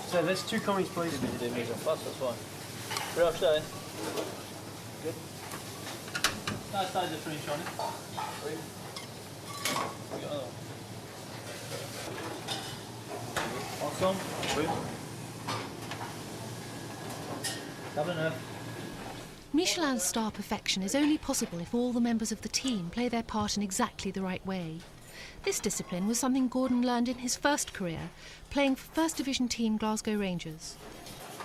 So there's 2 commies, please. That's fine. Real stone. Good. Nice size of finish on it. Awesome. Double enough. Michelin's star perfection is only possible if all the members of the team play their part in exactly the right way. This discipline was something Gordon learned in his first career, playing for First Division team Glasgow Rangers.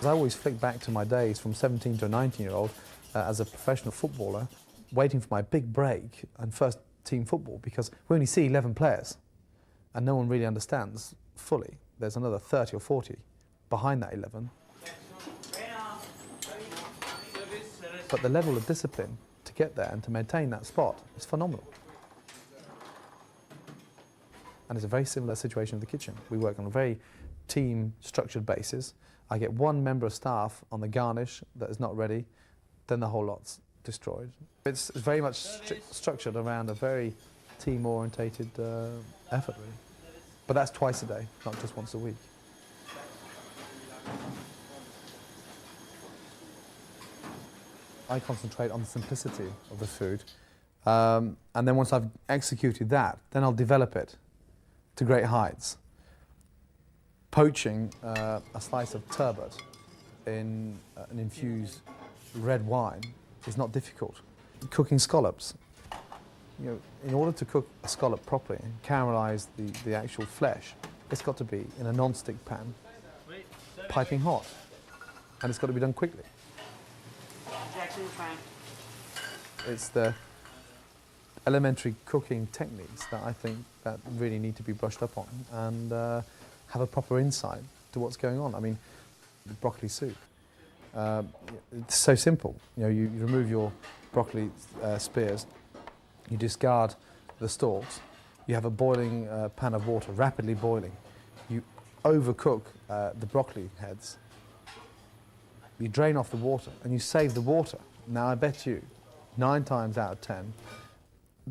I always flick back to my days from 17 to a 19-year-old as a professional footballer, waiting for my big break and first team football, because we only see 11 players and no one really understands fully. There's another 30 or 40 behind that 11. But the level of discipline to get there and to maintain that spot is phenomenal. And it's a very similar situation in the kitchen. We work on a very team-structured basis. I get one member of staff on the garnish that is not ready, then the whole lot's destroyed. It's very much structured around a very team-orientated effort, really. But that's twice a day, not just once a week. I concentrate on the simplicity of the food, and then once I've executed that, then I'll develop it to great heights. Poaching a slice of turbot in an infused red wine is not difficult. Cooking scallops, you know, in order to cook a scallop properly and caramelise the actual flesh, it's got to be in a non-stick pan, piping hot, and it's got to be done quickly. It's the elementary cooking techniques that I think that really need to be brushed up on and have a proper insight to what's going on. I mean, the broccoli soup, it's so simple. You know, you remove your broccoli spears, you discard the stalks, you have a boiling pan of water, rapidly boiling. You overcook the broccoli heads, you drain off the water and you save the water. Now I bet you 9 times out of 10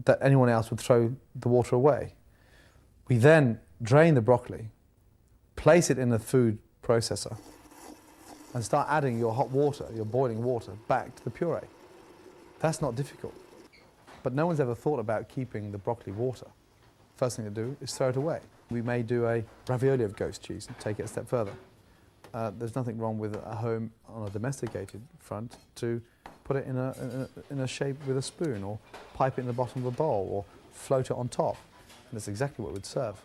that anyone else would throw the water away. We then drain the broccoli, place it in a food processor and start adding your hot water, your boiling water, back to the puree. That's not difficult. But no one's ever thought about keeping the broccoli water. First thing to do is throw it away. We may do a ravioli of ghost cheese and take it a step further. There's nothing wrong with at home on a domesticated front to put it in a shape with a spoon or pipe it in the bottom of a bowl or float it on top. And that's exactly what we'd serve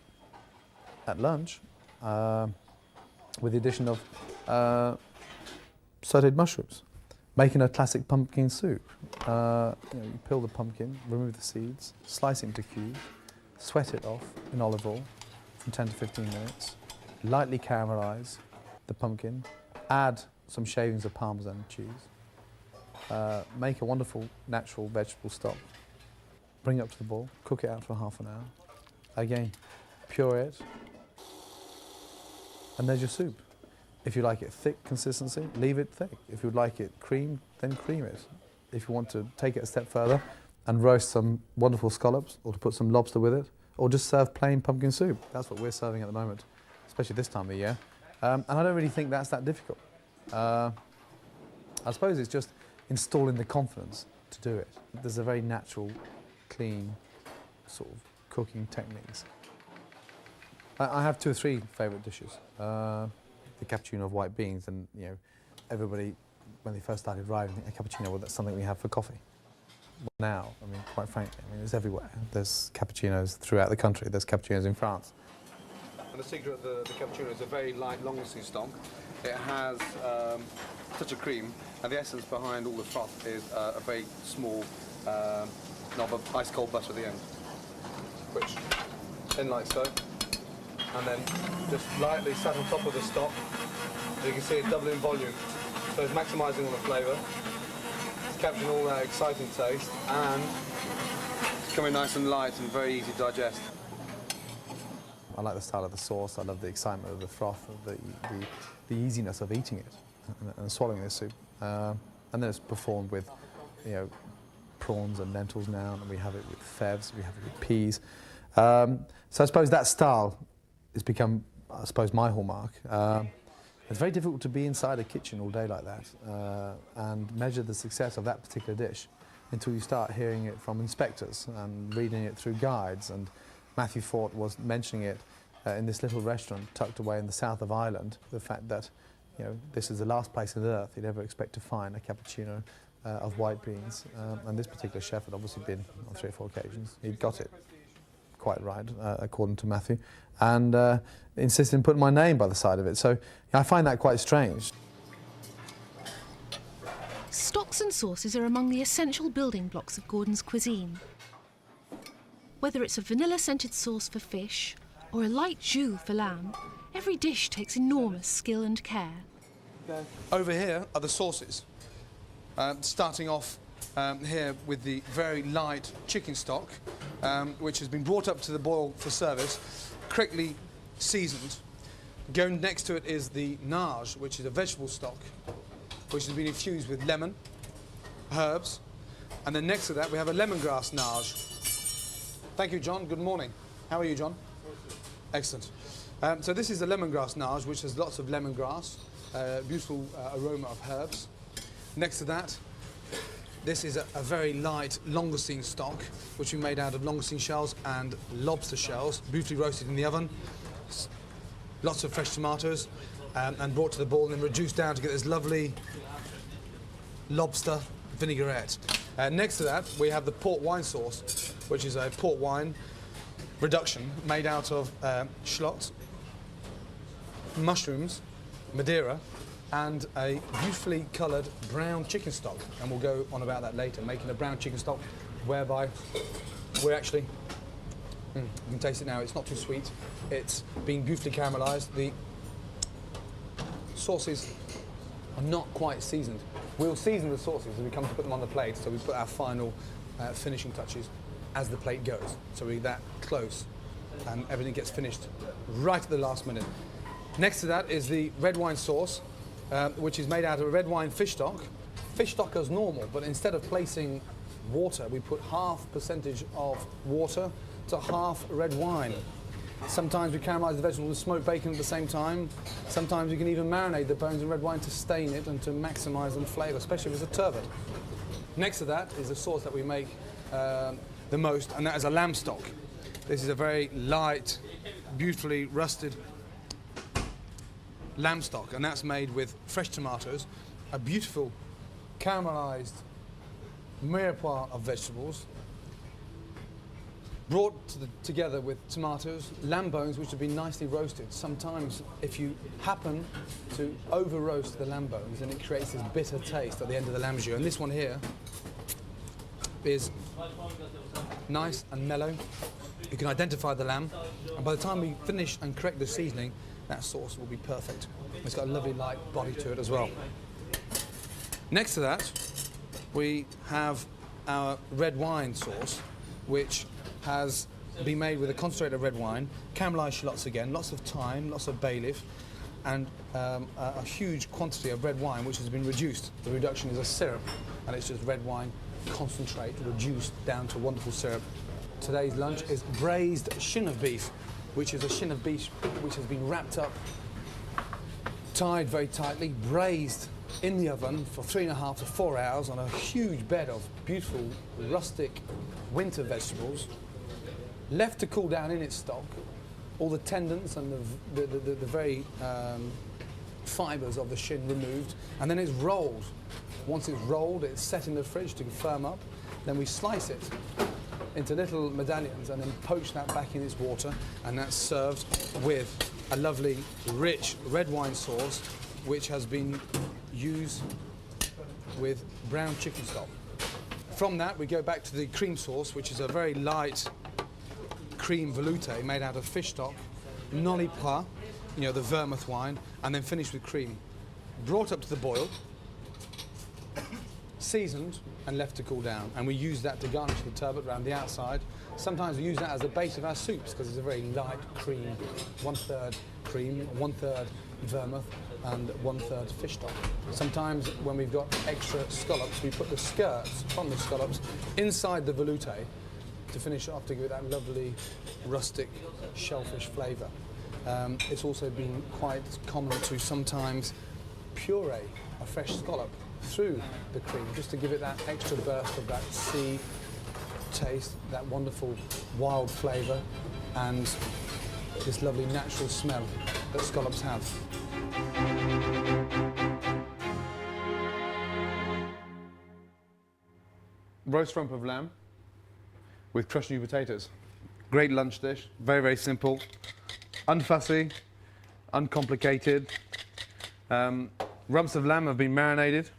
at lunch with the addition of sautéed mushrooms. Making a classic pumpkin soup. You peel the pumpkin, remove the seeds, slice it into cubes, sweat it off in olive oil from 10 to 15 minutes, lightly caramelise the pumpkin, add some shavings of Parmesan cheese, make a wonderful natural vegetable stock, bring it up to the boil, cook it out for half an hour, again, puree it, and there's your soup. If you like it thick consistency, leave it thick. If you'd like it creamed, then cream it. If you want to take it a step further and roast some wonderful scallops or to put some lobster with it, or just serve plain pumpkin soup. That's what we're serving at the moment, especially this time of year. And I don't really think that's that difficult. I suppose it's just installing the confidence to do it. There's a very natural, clean sort of cooking techniques. I have 2 or 3 favourite dishes. The cappuccino of white beans, and you know, everybody, when they first started arriving, a cappuccino, well, that's something we have for coffee. Well, now, I mean, quite frankly, I mean, it's everywhere. There's cappuccinos throughout the country. There's cappuccinos in France. And the secret of the cappuccino is a very light long-lasting stock. It has such a cream, and the essence behind all the froth is a very small knob of ice-cold butter at the end, which, in like so, and then just lightly sat on top of the stock. So you can see it doubling volume. So it's maximising all the flavour. It's capturing all that exciting taste, and it's coming nice and light and very easy to digest. I like the style of the sauce. I love the excitement of the froth, of the easiness of eating it and swallowing this soup. And then it's performed with, you know, prawns and lentils now, and we have it with fèves, we have it with peas. So I suppose that style has become, I suppose, my hallmark. It's very difficult to be inside a kitchen all day like that and measure the success of that particular dish until you start hearing it from inspectors and reading it through guides. And Matthew Fort was mentioning it in this little restaurant tucked away in the south of Ireland, the fact that, you know, this is the last place on earth you'd ever expect to find a cappuccino of white beans. And this particular chef had obviously been on 3 or 4 occasions. He'd got it quite right, according to Matthew, and insisted on putting my name by the side of it. So I find that quite strange. Stocks and sauces are among the essential building blocks of Gordon's cuisine. Whether it's a vanilla-scented sauce for fish or a light jus for lamb, every dish takes enormous skill and care. Over here are the sauces. Starting off here with the very light chicken stock, which has been brought up to the boil for service, correctly seasoned. Going next to it is the nage, which is a vegetable stock, which has been infused with lemon, herbs, and then next to that we have a lemongrass nage. Thank you, John. Good morning. How are you, John? Excellent. So this is the lemongrass nage, which has lots of lemongrass, beautiful aroma of herbs. Next to that, this is a very light langoustine stock, which we made out of langoustine shells and lobster shells, beautifully roasted in the oven. Lots of fresh tomatoes, and brought to the boil and then reduced down to get this lovely lobster vinaigrette. Next to that, we have the port wine sauce, which is a port wine reduction made out of shallots, mushrooms, Madeira, and a beautifully coloured brown chicken stock. And we'll go on about that later, making a brown chicken stock whereby we're actually, you can taste it now, it's not too sweet, it's been beautifully caramelised. The sauces are not quite seasoned. We'll season the sauces as we come to put them on the plate, so we put our final finishing touches as the plate goes. So we're that close and everything gets finished right at the last minute. Next to that is the red wine sauce, which is made out of red wine fish stock. Fish stock as normal, but instead of placing water, we put half percentage of water to half red wine. Sometimes we caramelise the vegetables with smoked bacon at the same time. Sometimes you can even marinate the bones in red wine to stain it and to maximise the flavour, especially if it's a turbot. Next to that is a sauce that we make the most, and that is a lamb stock. This is a very light, beautifully rusted lamb stock, and that's made with fresh tomatoes, a beautiful caramelised mirepoix of vegetables, brought together with tomatoes, lamb bones which have been nicely roasted. Sometimes if you happen to over roast the lamb bones, then it creates this bitter taste at the end of the lamb jus. And this one here is nice and mellow. You can identify the lamb, and by the time we finish and correct the seasoning, that sauce will be perfect. It's got a lovely light body to it as well. Next to that, we have our red wine sauce, which has been made with a concentrated red wine, caramelised shallots again, lots of thyme, lots of bay leaf, and a huge quantity of red wine which has been reduced. The reduction is a syrup, and it's just red wine concentrate reduced down to wonderful syrup. Today's lunch is braised shin of beef, which is a shin of beef which has been wrapped up, tied very tightly, braised in the oven for 3.5 to 4 hours on a huge bed of beautiful rustic winter vegetables, left to cool down in its stock, all the tendons and the very fibres of the shin removed, and then it's rolled. Once it's rolled, it's set in the fridge to firm up. Then we slice it into little medallions and then poach that back in its water, and that's served with a lovely, rich red wine sauce, which has been used with brown chicken stock. From that, we go back to the cream sauce, which is a very light cream velouté made out of fish stock, nolly pas, you know, the vermouth wine, and then finish with cream. Brought up to the boil, seasoned and left to cool down. And we use that to garnish the turbot around the outside. Sometimes we use that as a base of our soups because it's a very light cream, 1/3 cream, 1/3 vermouth, and 1/3 fish stock. Sometimes when we've got extra scallops, we put the skirts from the scallops inside the velouté to finish it off to give it that lovely rustic shellfish flavour. It's also been quite common to sometimes puree a fresh scallop through the cream just to give it that extra burst of that sea taste, that wonderful wild flavour, and this lovely natural smell that scallops have. Roast rump of lamb with crushed new potatoes. Great lunch dish, very, very simple, unfussy, uncomplicated. Rumps of lamb have been marinated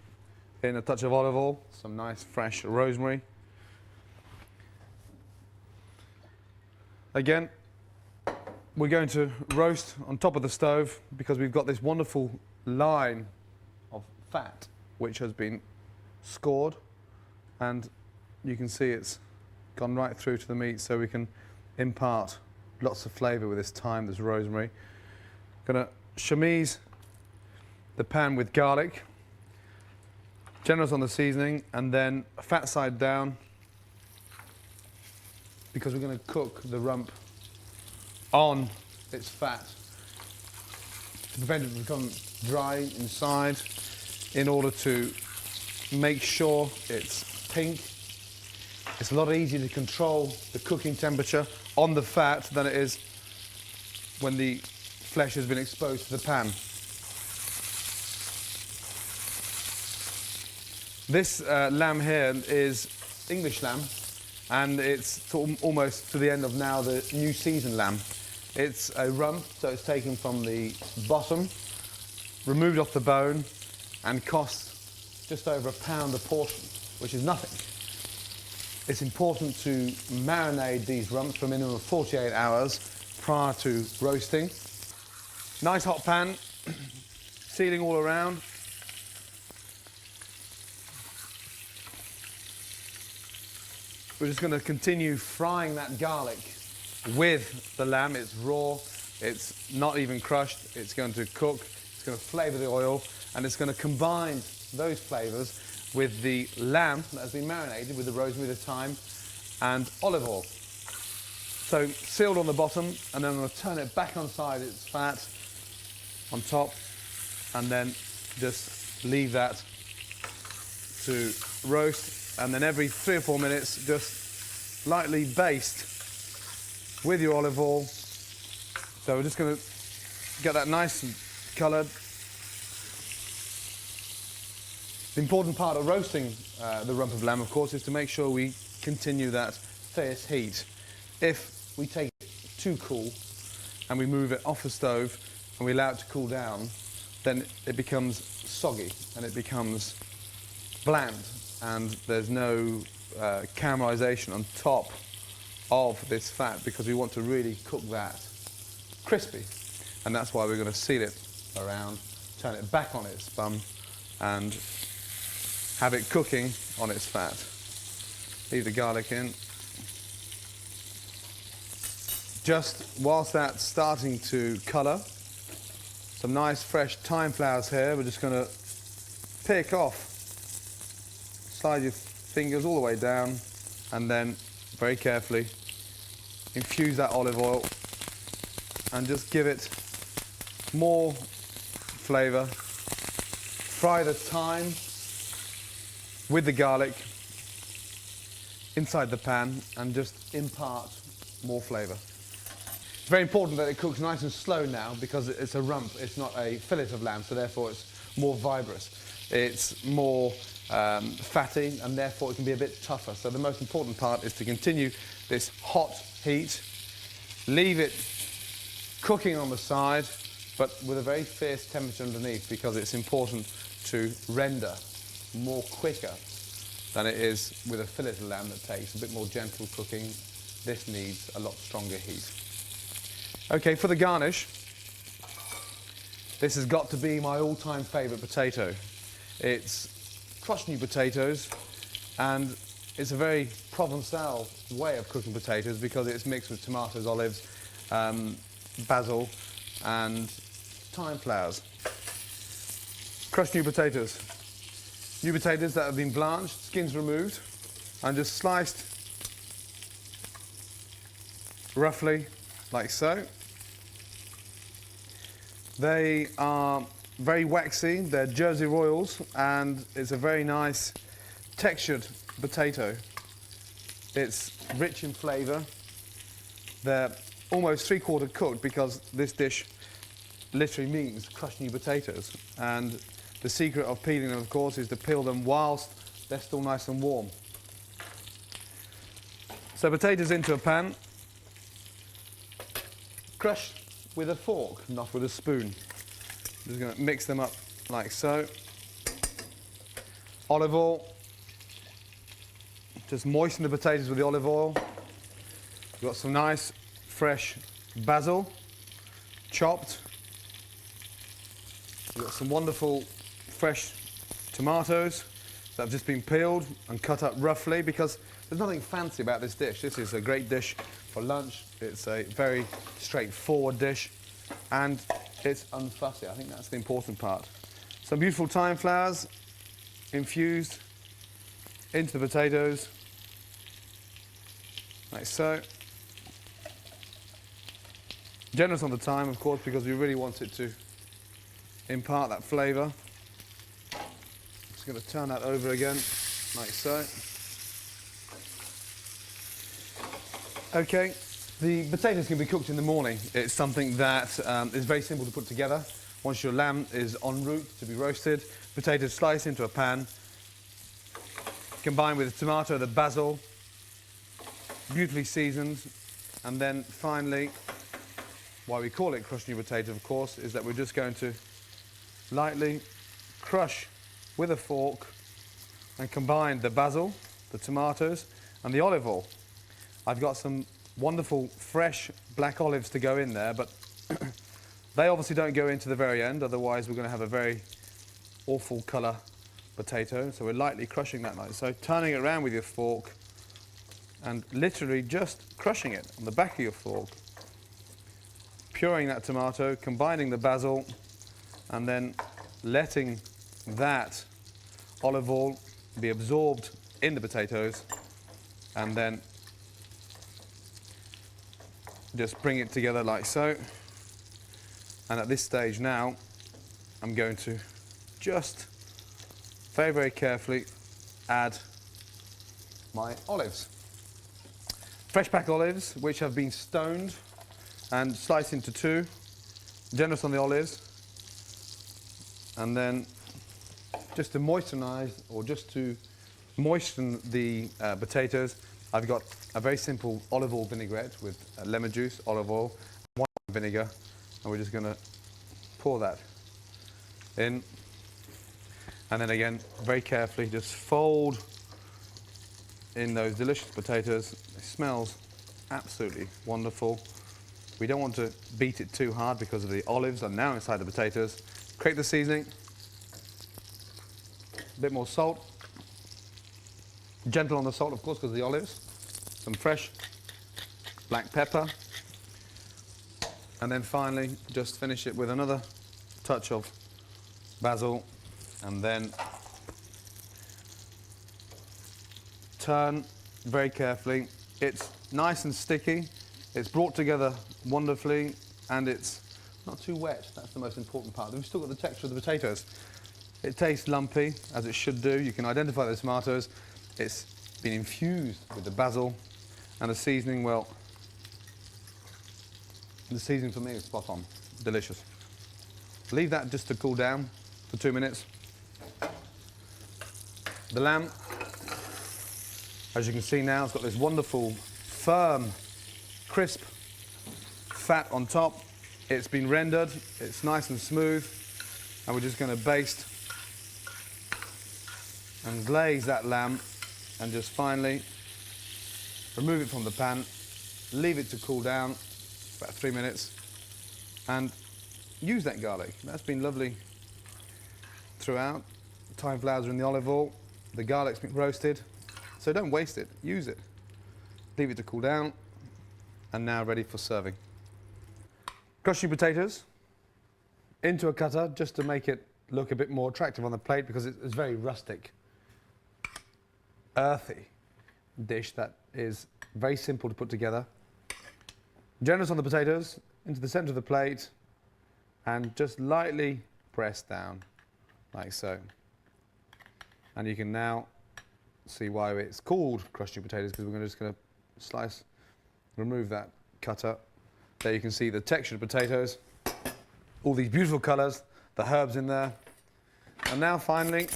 in a touch of olive oil, some nice fresh rosemary. Again, we're going to roast on top of the stove because we've got this wonderful line of fat which has been scored, and you can see it's gone right through to the meat, so we can impart lots of flavour with this thyme, this rosemary. Gonna chemise the pan with garlic, generous on the seasoning, and then fat side down because we're going to cook the rump on its fat to prevent it from becoming dry inside, in order to make sure it's pink. It's a lot easier to control the cooking temperature on the fat than it is when the flesh has been exposed to the pan. This lamb here is English lamb, and it's almost to the end of now the new season lamb. It's a rump, so it's taken from the bottom, removed off the bone, and costs just over £1 a portion, which is nothing. It's important to marinate these rumps for a minimum of 48 hours prior to roasting. Nice hot pan, sealing all around. We're just going to continue frying that garlic with the lamb. It's raw, it's not even crushed, it's going to cook, it's going to flavour the oil, and it's going to combine those flavours with the lamb that has been marinated with the rosemary, the thyme, and olive oil. So sealed on the bottom, and then I'm going to turn it back on side, its fat on top, and then just leave that to roast. And then every 3 or 4 minutes, just lightly baste with your olive oil. So we're just going to get that nice and coloured. The important part of roasting the rump of lamb, of course, is to make sure we continue that fierce heat. If we take it too cool and we move it off the stove and we allow it to cool down, then it becomes soggy and it becomes bland, and there's no caramelisation on top of this fat, because we want to really cook that crispy, and that's why we're going to seal it around, turn it back on its bum, and have it cooking on its fat. Leave the garlic in. Just whilst that's starting to colour, some nice fresh thyme flowers here. We're just going to pick off. Slide your fingers all the way down, and then very carefully infuse that olive oil and just give it more flavour. Fry the thyme with the garlic inside the pan and just impart more flavour. It's very important that it cooks nice and slow now, because it's a rump, it's not a fillet of lamb, so therefore it's more fibrous. It's more fatty, and therefore it can be a bit tougher. So the most important part is to continue this hot heat, leave it cooking on the side, but with a very fierce temperature underneath, because it's important to render more quicker than it is with a fillet of lamb that takes a bit more gentle cooking. This needs a lot stronger heat. Okay, for the garnish, this has got to be my all-time favourite potato. It's crushed new potatoes, and it's a very Provençal way of cooking potatoes because it's mixed with tomatoes, olives, basil and thyme flowers. Crushed new potatoes. New potatoes that have been blanched, skins removed, and just sliced roughly like so. They are very waxy, they're Jersey Royals, and it's a very nice textured potato. It's rich in flavour. They're almost three-quarter cooked because this dish literally means crushed new potatoes. And the secret of peeling them, of course, is to peel them whilst they're still nice and warm. So potatoes into a pan, crushed with a fork, not with a spoon. Just going to mix them up like so. Olive oil. Just moisten the potatoes with the olive oil. We've got some nice fresh basil, chopped. We've got some wonderful fresh tomatoes that have just been peeled and cut up roughly because there's nothing fancy about this dish. This is a great dish for lunch. It's a very straightforward dish and it's unfussy. I think that's the important part. Some beautiful thyme flowers infused into the potatoes, like so. Generous on the thyme, of course, because we really want it to impart that flavour. Just going to turn that over again, like so. Okay, the potatoes can be cooked in the morning. It's something that is very simple to put together. Once your lamb is en route to be roasted, potatoes sliced into a pan, combined with the tomato, the basil, beautifully seasoned, and then finally, why we call it crushed new potato, of course, is that we're just going to lightly crush with a fork and combine the basil, the tomatoes, and the olive oil. I've got some wonderful fresh black olives to go in there, but they obviously don't go into the very end, otherwise we're going to have a very awful colour potato. So we're lightly crushing that like so, turning it around with your fork and literally just crushing it on the back of your fork, pureeing that tomato, combining the basil, and then letting that olive oil be absorbed in the potatoes, and then just bring it together like so. And at this stage now, I'm going to just very, very carefully add my olives. Fresh pack olives, which have been stoned and sliced into two. Generous on the olives. And then just to moisturize, or just to moisten the potatoes, I've got a very simple olive oil vinaigrette with lemon juice, olive oil, wine vinegar, and we're just going to pour that in. And then again, very carefully, just fold in those delicious potatoes. It smells absolutely wonderful. We don't want to beat it too hard because of the olives are now inside the potatoes. Create the seasoning, a bit more salt, gentle on the salt, of course, because of the olives. Some fresh black pepper, and then finally just finish it with another touch of basil, and then turn very carefully. It's nice and sticky, it's brought together wonderfully, and it's not too wet. That's the most important part. We've still got the texture of the potatoes. It tastes lumpy, as it should do. You can identify the tomatoes. It's been infused with the basil, and the seasoning, well, the seasoning for me is spot on. Delicious. Leave that just to cool down for 2 minutes. The lamb, as you can see now, it's got this wonderful, firm, crisp fat on top. It's been rendered, it's nice and smooth, and we're just going to baste and glaze that lamb, and just finally remove it from the pan, leave it to cool down about 3 minutes, and use that garlic. That's been lovely throughout. Thyme flowers are in the olive oil. The garlic's been roasted. So don't waste it, use it. Leave it to cool down, and now ready for serving. Crushed new potatoes into a cutter just to make it look a bit more attractive on the plate because it's very rustic, earthy dish that is very simple to put together. Generous on the potatoes, into the centre of the plate, and just lightly press down, like so. And you can now see why it's called crushed new potatoes, because we're just going to slice, remove that cutter. There you can see the texture of potatoes, all these beautiful colours, the herbs in there. And now finally,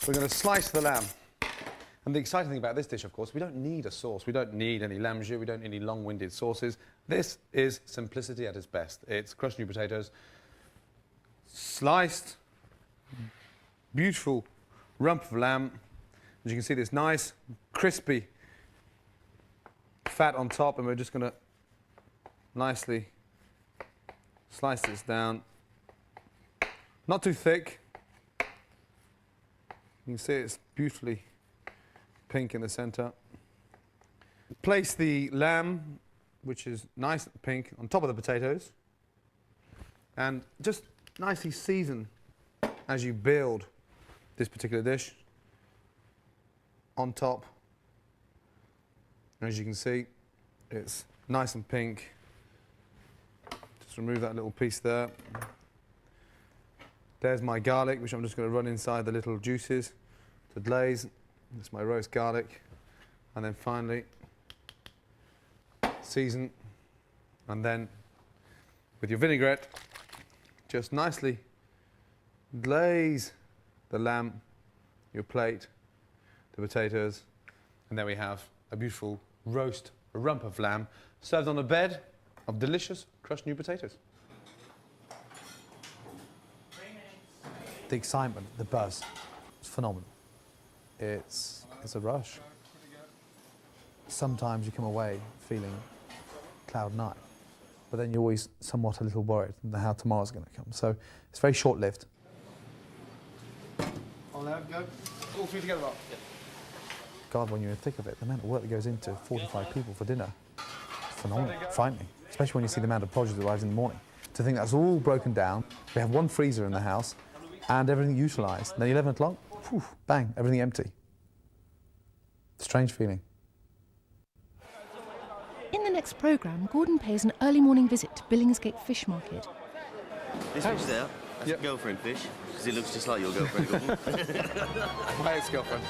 we're going to slice the lamb. And the exciting thing about this dish, of course, we don't need a sauce. We don't need any lamb jus. We don't need any long-winded sauces. This is simplicity at its best. It's crushed new potatoes, sliced, beautiful rump of lamb. As you can see, this nice, crispy fat on top, and we're just going to nicely slice this down. Not too thick. You can see it's beautifully pink in the centre. Place the lamb, which is nice and pink, on top of the potatoes, and just nicely season as you build this particular dish on top. As you can see, it's nice and pink. Just remove that little piece there. There's my garlic, which I'm just going to run inside the little juices to glaze. That's my roast garlic. And then finally, season. And then, with your vinaigrette, just nicely glaze the lamb, your plate, the potatoes, and then we have a beautiful roast rump of lamb served on a bed of delicious crushed new potatoes. The excitement, the buzz, it's phenomenal. It's a rush. Sometimes you come away feeling cloud nine, but then you're always somewhat a little worried about how tomorrow's going to come. So it's very short-lived. On there, go. All three together, Rob. God, when you're in the thick of it, the amount of work that goes into 45 people for dinner, it's phenomenal, frightening, especially when you see the amount of produce that arrives in the morning. To think that's all broken down, we have one freezer in the house, and everything utilised. Then 11 o'clock, poof, bang, everything empty. Strange feeling. In the next programme, Gordon pays an early morning visit to Billingsgate Fish Market. This fish there, that's a girlfriend fish, because it looks just like your girlfriend, Gordon. My ex-girlfriend.